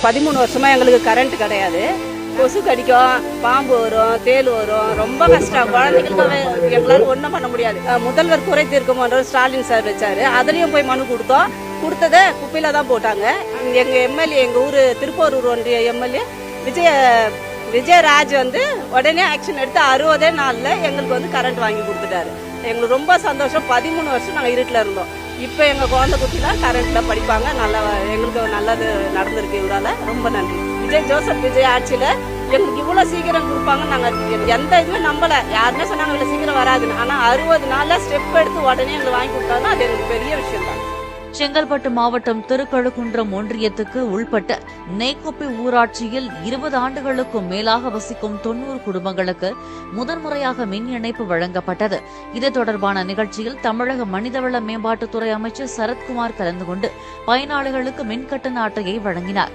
13 வருஷமா எங்களுக்கு கரண்ட் கிடையாது. கொசு கடிக்கும், பாம்பு வரும், தேள் வரும், ரொம்ப கஷ்டம். குழந்தைங்களுக்கு எங்களால் ஒன்றும் பண்ண முடியாது. முதல்வர் குறை தீர்க்கும் மன்றம் ஸ்டாலின் சார் வச்சாரு. அதுலயும் போய் மனு கொடுத்தோம். கொடுத்ததை குப்பையில தான் போட்டாங்க. எங்க எம்எல்ஏ, எங்க ஊரு திருப்போரூர் ஒன்றிய எம்எல்ஏ விஜயராஜ் உடனே ஆக்ஷன் எடுத்து 60 நாள்ல எங்களுக்கு கரண்ட் வாங்கி கொடுத்துட்டாரு. எங்களுக்கு ரொம்ப சந்தோஷம். 13 வருஷம் நாங்கள் இருட்டில் இருந்தோம். இப்போ எங்கள் குழந்தை குட்டிலாம் கரண்ட்ல படிப்பாங்க. நல்லா எங்களுக்கு நல்லது நடந்திருக்கு. இவரால ரொம்ப நன்றி. விஜய் ஆட்சியில் எங்களுக்கு இவ்வளோ சீக்கிரம் கொடுப்பாங்க. நாங்கள் எந்த இதுவுமே நம்பலை. யாருமே சொன்னாங்க இவ்வளோ சீக்கிரம் வராதுன்னு. ஆனால் 60 நாளில் ஸ்டெப் எடுத்து உடனே எங்களுக்கு வாங்கி கொடுத்தாங்க. அது எனக்கு பெரிய விஷயம் தான். செங்கல்பட்டு மாவட்டம் திருக்கழுக்குன்றம் ஒன்றியத்துக்கு உள்பட்ட நெய்க்குப்பி ஊராட்சியில் 20 ஆண்டுகளுக்கும் மேலாக வசிக்கும் 90 குடும்பங்களுக்கு முதன்முறையாக மின் இணைப்பு வழங்கப்பட்டது. இது தொடர்பான நிகழ்ச்சியில் தமிழக மனிதவள மேம்பாட்டுத்துறை அமைச்சர் சரத்குமார் கலந்து கொண்டு பயனாளிகளுக்கு மின் கட்டண அட்டையை வழங்கினார்.